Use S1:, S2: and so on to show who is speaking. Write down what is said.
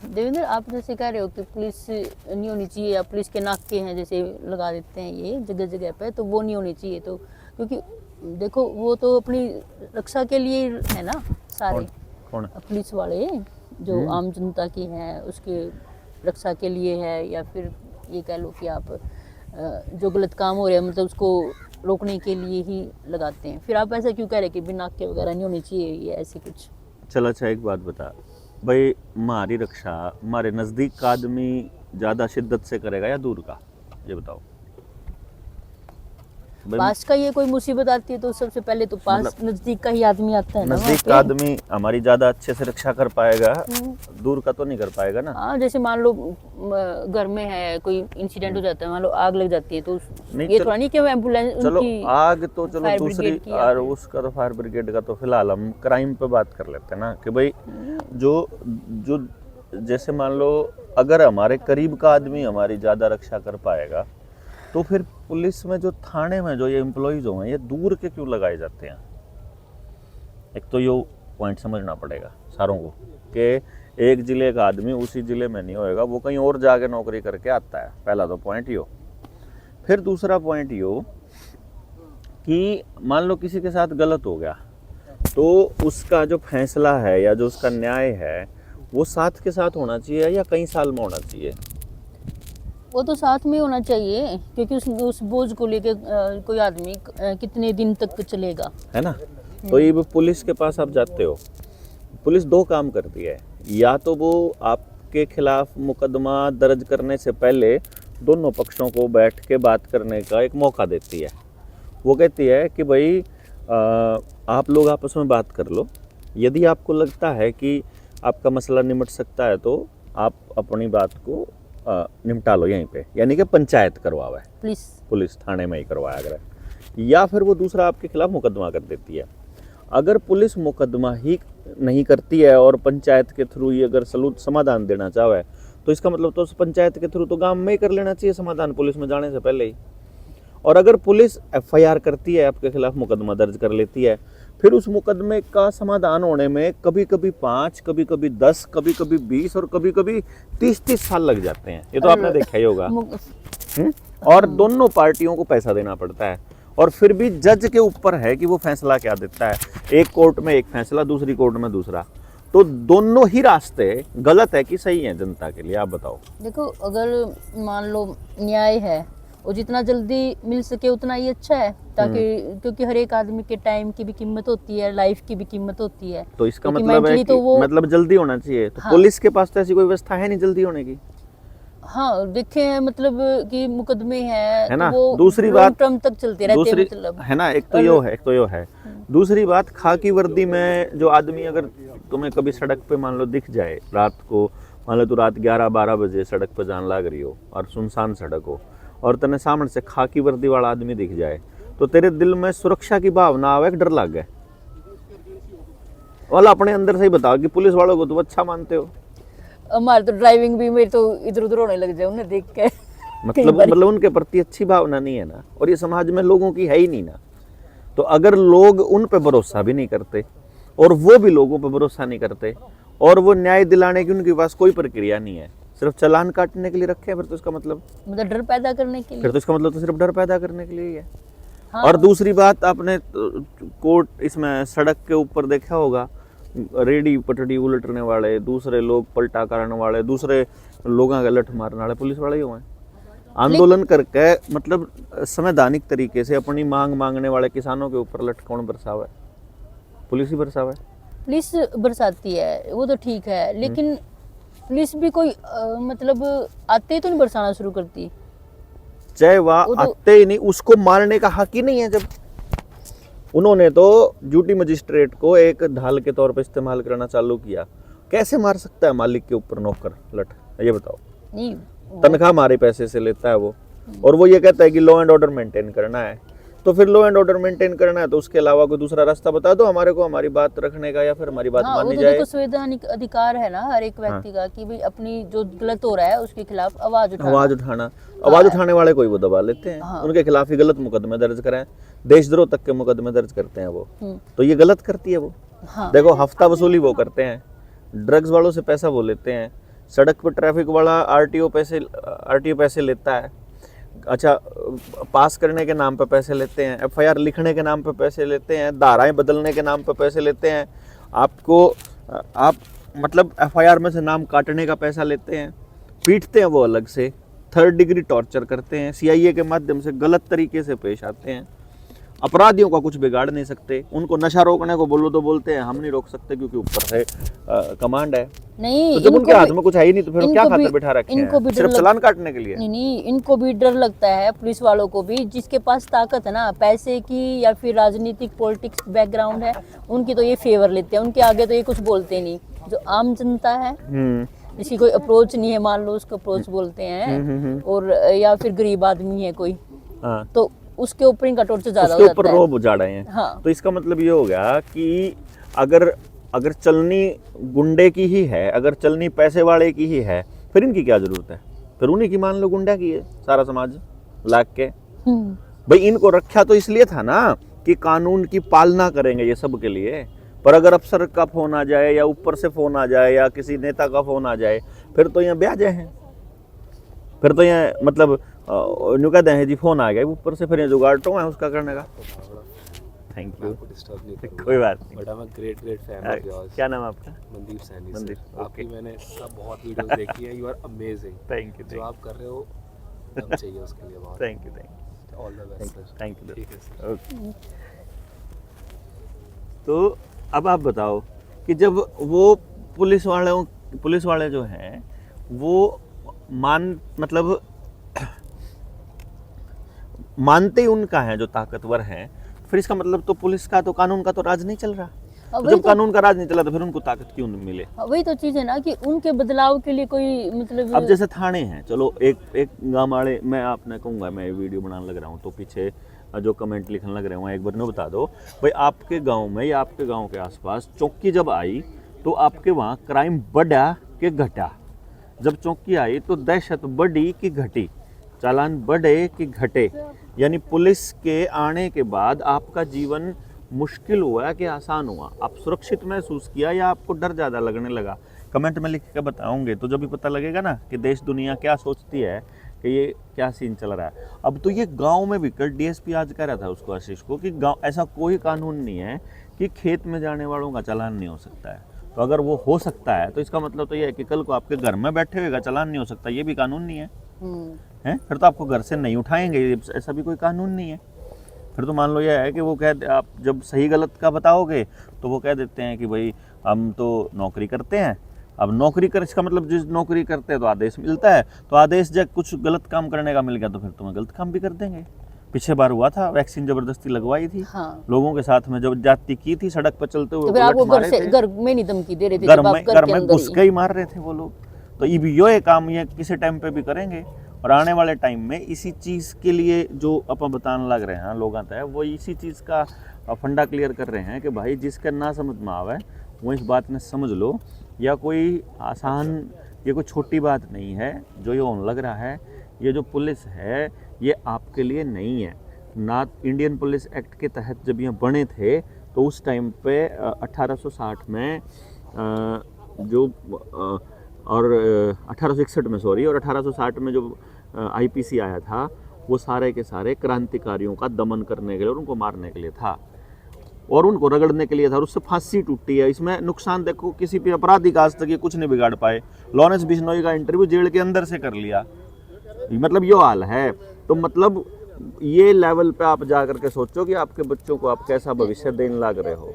S1: देवेंद्र, आप जैसे कह रहे हो कि पुलिस नहीं होनी चाहिए या पुलिस के नाके हैं जैसे लगा देते हैं ये जगह जगह पे, तो वो नहीं होनी चाहिए। तो क्योंकि देखो वो तो अपनी रक्षा के लिए है ना सारे।
S2: कौन?
S1: पुलिस वाले जो आम जनता की हैं उसके रक्षा के लिए है, या फिर ये कह लो कि आप जो गलत काम हो रहे हैं मतलब उसको रोकने के लिए ही लगाते हैं। फिर आप ऐसा क्यों कह रहे कि बिना नाके वगैरह नहीं होनी चाहिए ये ऐसे कुछ?
S2: चल अच्छा एक बात बता भाई, हमारी रक्षा हमारे नज़दीक का आदमी ज़्यादा शिद्दत से करेगा या दूर का, ये बताओ भाई।
S1: पास का ये कोई मुसीबत आती है तो सबसे पहले तो पास
S2: मतलब
S1: नजदीक का ही आदमी आता है ना
S2: नज़दीक का आदमी हमारी ज़्यादा अच्छे से रक्षा कर पाएगा, दूर का तो नहीं कर पाएगा ना।
S1: हाँ, जैसे मान लो घर में है कोई इंसिडेंट हो जाता है, मान लो आग लग जाती है, तो ये थोड़ा नहीं कि एम्बुलेंस
S2: चलो
S1: उनकी
S2: आग तो चलो
S1: फायर
S2: दूसरी,
S1: ब्रिगेड की
S2: और उसका तो फायर ब्रिगेड का तो फिलहाल हम क्राइम पे बात कर लेते हैं ना कि भाई जो जो जैसे मान लो अगर हमारे करीब का आदमी हमारी ज़्यादा रक्षा कर पाएगा तो फिर पुलिस में जो थाने में जो ये एम्प्लॉइज हो ये दूर के क्यों लगाए जाते हैं? एक तो ये पॉइंट समझना पड़ेगा सारों को कि एक जिले का आदमी उसी जिले में नहीं होएगा, वो कहीं और जाके नौकरी करके आता है। पहला तो पॉइंट यो। फिर दूसरा पॉइंट यो कि मान लो किसी के साथ गलत हो गया तो उसका जो फैसला है या जो उसका न्याय है वो साथ के साथ होना चाहिए या कई साल में होना चाहिए?
S1: वो तो साथ में होना चाहिए, क्योंकि उस बोझ को लेके कोई आदमी कितने दिन तक चलेगा,
S2: है ना। तो ये पुलिस के पास आप जाते हो, पुलिस दो काम करती है, या तो वो आपके खिलाफ मुकदमा दर्ज करने से पहले दोनों पक्षों को बैठ के बात करने का एक मौका देती है। वो कहती है कि भाई आप लोग आपस में बात कर लो, यदि आपको लगता है कि आपका मसला निमट सकता है तो आप अपनी बात को निपटा लो यहीं पे, यानी कि पंचायत करवावे, पुलिस थाने में ही करवाया करे, या फिर वो दूसरा आपके खिलाफ मुकदमा कर देती है। अगर पुलिस मुकदमा ही नहीं करती है और पंचायत के थ्रू ही अगर समाधान देना चाहे तो इसका मतलब तो उस पंचायत के थ्रू तो गांव में ही कर लेना चाहिए समाधान, पुलिस में जाने से पहले ही। और अगर पुलिस FIR करती है, आपके खिलाफ मुकदमा दर्ज कर लेती है, फिर उस मुकदमे का समाधान होने में कभी कभी 5, कभी कभी 10, कभी कभी 20 और कभी कभी 30 साल लग जाते हैं। ये तो आपने देखा ही होगा। और दोनों पार्टियों को पैसा देना पड़ता है, और फिर भी जज के ऊपर है कि वो फैसला क्या देता है। एक कोर्ट में एक फैसला, दूसरी कोर्ट में दूसरा, तो दोनों ही रास्ते गलत है कि सही है जनता के लिए, आप बताओ।
S1: देखो अगर मान लो न्याय है वो जितना जल्दी मिल सके उतना ही अच्छा है, ताकि क्योंकि हर एक आदमी के टाइम की भी कीमत होती है, लाइफ की भी कीमत होती है।
S2: तो इसका मतलब है कि
S1: तो वो
S2: मतलब जल्दी होना चाहिए। तो हाँ। पुलिस के पास तो ऐसी कोई व्यवस्था है नहीं जल्दी होने की।
S1: हाँ देखे हैं, मतलब कि मुकदमे है
S2: ना,
S1: तो वो
S2: दूसरी बात
S1: टर्म तक चलते रहते हैं, मतलब
S2: है ना। एक तो यो है दूसरी बात, खाकी वर्दी में जो आदमी अगर तुम्हें कभी सड़क पे मान लो दिख जाए रात को, मान लो तो रात 11-12 बजे सड़क पे जान लाग रही हो और सुनसान सड़क हो और तेने सामने से खाकी वर्दी वाला आदमी दिख जाए तो तेरे दिल में सुरक्षा की भावना आवे, डर लग गए वाला अपने अंदर से ही बताओ कि पुलिस वालों को तुम अच्छा मानते हो।
S1: हमारे तो ड्राइविंग भी मेरे तो इधर उधर होने लग जाए उन्हें देख के।
S2: मतलब उनके प्रति अच्छी भावना नहीं है ना, और ये समाज में लोगों की है ही नहीं ना। तो अगर लोग उन पे भरोसा भी नहीं करते और वो भी लोगों पे भरोसा नहीं करते और वो न्याय दिलाने की उनके पास कोई प्रक्रिया नहीं है, सिर्फ चालान काटने के लिए रखे हैं, फिर तो इसका मतलब
S1: डर पैदा करने के लिए,
S2: फिर तो इसका मतलब तो सिर्फ डर पैदा करने के लिए ही है। हाँ। और दूसरी बात, आपने कोर्ट इसमें सड़क के ऊपर देखा होगा, रेडी पटड़ी उलटने वाले, दूसरे लोग पलटा करने वाले, दूसरे लोगों का लठ मारने वाले पुलिस वाले ही हुए। आंदोलन करके मतलब संवैधानिक तरीके से अपनी मांग मांगने वाले किसानों के ऊपर लठ कौन बरसावा है? पुलिस ही बरसावा है। पुलिस
S1: बरसाती है वो तो ठीक है, लेकिन पुलिस भी कोई मतलब आते ही तो नहीं बरसाना शुरू करती,
S2: चाहे वह आते ही नहीं, उसको मारने का हक ही नहीं है। जब उन्होंने तो ड्यूटी मजिस्ट्रेट को एक ढाल के तौर पर इस्तेमाल करना चालू किया, कैसे मार सकता है मालिक के ऊपर नौकर लठ, ये बताओ।
S1: नहीं,
S2: तनख्वाह हमारे पैसे से लेता है वो, और वो ये कहता है कि लॉ एंड ऑर्डर मेंटेन करना है। तो फिर लॉ एंड ऑर्डर मेंटेन करना है तो उसके अलावा कोई दूसरा रास्ता बता दो हमारे को, हमारी बात रखने का या फिर हमारी बात माननी जाए।
S1: देखो संवैधानिक अधिकार है ना हर एक व्यक्ति का कि भाई अपनी जो गलत हो रहा है उसके खिलाफ आवाज
S2: उठाने वाले कोई वो दबा लेते हैं। हाँ। उनके खिलाफ ही गलत मुकदमे दर्ज कराएं, देशद्रोह तक के मुकदमे दर्ज करते हैं वो। तो ये गलत करती है वो। हाँ। देखो हफ्ता वसूली वो करते हैं, ड्रग्स वालों से पैसा वो लेते हैं, सड़क पर ट्रैफिक वाला आरटीओ पैसे लेता है, अच्छा पास करने के नाम पे पैसे लेते हैं, एफआईआर लिखने के नाम पे पैसे लेते हैं, धाराएं बदलने के नाम पे पैसे लेते हैं, आप मतलब एफआईआर में से नाम काटने का पैसा लेते हैं, पीटते हैं वो अलग से, 3rd डिग्री टॉर्चर करते हैं, सीआईए के माध्यम से गलत तरीके से पेश आते हैं, अपराधियों का कुछ बिगाड़ नहीं सकते, उनको नशा रोकने को बोलो तो बोलते हैं हम नहीं रोक सकते क्योंकि ऊपर से कमांड है।
S1: नहीं,
S2: तो जब उनके हाथ में कुछ है ही नहीं तो फिर क्या खातिर बिठा रखे
S1: इनको भी
S2: हैं, सिर्फ चालान काटने के लिए?
S1: नहीं, इनको भी डर लगता है, पुलिस वालों को भी, जिसके पास ताकत है ना पैसे की या फिर राजनीतिक पॉलिटिक्स बैकग्राउंड है, उनकी तो ये फेवर लेते हैं, उनके आगे तो ये कुछ बोलते नहीं। जो आम जनता है, जिसकी कोई अप्रोच नहीं है, मान लो उसको अप्रोच बोलते हैं, और या फिर गरीब आदमी है कोई, तो उसके ऊपर इनका टॉर्चर ज्यादा हो जाता है,
S2: उसके ऊपर रोब उजाड़ा है।
S1: हाँ।
S2: तो इसका मतलब ये हो गया कि अगर चलनी गुंडे की ही है, अगर चलनी पैसे वाले की ही है, फिर इनकी क्या जरूरत है? फिर उन्हीं की मान लो गुंडा की है सारा समाज लाग के। भाई इनको रखा तो इसलिए था ना कि कानून की पालना करेंगे ये सब के लिए, पर अगर अफसर का फोन आ जाए या ऊपर से फोन आ जाए या किसी नेता का फोन आ जाए, फिर तो यहाँ ब्याजे हैं, फिर तो यहाँ मतलब न्यू कहते हैं जी फोन आ गया ऊपर से, फिर ये जुगाड़ तो है उसका करने का। थैंक यू, कोई बात नहीं,
S3: but I am a great fan of yours.
S2: क्या नाम है आपका?
S3: मनदीप सैनी।
S2: मनदीप,
S3: आपकी
S2: ओके।
S3: मैंने सब बहुत वीडियोस देखी है, you are amazing.
S2: Thank you,
S3: जो आप कर रहे हो दम चाहिए उसके लिए बहुत।
S2: Thank you,
S3: all the best sir.
S2: Thank you.
S3: ठीक है सर।
S2: ओके, तो अब आप बताओ कि जब वो पुलिस वाले जो हैं वो मतलब मानते ही उनका है जो ताकतवर हैं, फिर इसका मतलब तो पुलिस का तो कानून का तो राज नहीं चल रहा। तो जब कानून का राज नहीं चला तो फिर उनको ताकत क्यों नहीं मिले?
S1: वही तो चीज है ना कि उनके बदलाव के लिए कोई मतलब।
S2: अब जैसे थाने हैं, चलो एक गाँव वाले, मैं आपने कहूँगा मैं वीडियो बनाने लग रहा हूँ तो पीछे जो कमेंट लिखने लग रहे हैं एक बार न बता दो भाई, आपके गांव में या आपके गांव के आसपास चौकी जब आई तो आपके वहाँ क्राइम बढ़ा कि घटा? जब चौकी आई तो दहशत बढ़ी कि घटी? चालान बढ़े कि घटे? यानी पुलिस के आने के बाद आपका जीवन मुश्किल हुआ कि आसान हुआ? आप सुरक्षित महसूस किया या आपको डर ज़्यादा लगने लगा? कमेंट में लिख के बताओगे तो जब भी पता लगेगा ना कि देश दुनिया क्या सोचती है कि ये क्या सीन चल रहा है। अब तो ये गांव में भी कल डीएसपी आज कह रहा था उसको, आशीष को, कि गांव ऐसा कोई कानून नहीं है कि खेत में जाने वालों का चालान नहीं हो सकता है। तो अगर वो हो सकता है तो इसका मतलब तो ये है कि कल को आपके घर में बैठे हुए का चालान नहीं हो सकता, ये भी कानून नहीं है। हैं? फिर तो आपको घर से नहीं उठाएंगे, ऐसा भी कोई कानून नहीं है। फिर तो मान लो यह है कि वो आप जब सही गलत का बताओगे तो वो कह देते हैं कि भाई हम तो नौकरी करते हैं। अब नौकरी कर, इसका मतलब जिस नौकरी करते हैं तो आदेश मिलता है, तो आदेश जब कुछ गलत काम करने का मिल गया तो फिर तुम्हें गलत काम भी कर देंगे। पिछले बार हुआ था, वैक्सीन जबरदस्ती लगवाई थी।
S1: हाँ।
S2: लोगों के साथ में जब जाति की थी, सड़क पर चलते हुए
S1: तो फिर आपको घर में नहीं धमकी दे रहे थे,
S2: घर में घुस के ही मार रहे थे वो लोग। तो ये काम ये किसी टाइम पे भी करेंगे, और आने वाले टाइम में इसी चीज़ के लिए जो अपन बताने लग रहे हैं लोग आता है, वो इसी चीज़ का फंडा क्लियर कर रहे हैं कि भाई जिसका ना समझ में आवे वो इस बात में समझ लो, या कोई आसान, ये कोई छोटी बात नहीं है जो ये होने लग रहा है। ये जो पुलिस है ये आपके लिए नहीं है ना। इंडियन पुलिस एक्ट के तहत जब ये बने थे तो उस टाइम पे 1860 में और 1861 में सॉरी, और 1860 में जो आईपीसी आया था वो सारे के सारे क्रांतिकारियों का दमन करने के लिए और उनको मारने के लिए था और उनको रगड़ने के लिए था, और उससे फांसी टूटी है। इसमें नुकसान देखो, किसी भी अपराधी का आज तक ये कुछ नहीं बिगाड़ पाए। लॉरेंस बिश्नोई का इंटरव्यू जेल के अंदर से कर लिया, मतलब ये हाल है। तो मतलब ये लेवल पे आप जा करके सोचो कि आपके बच्चों को आप कैसा भविष्य देने लग रहे हो।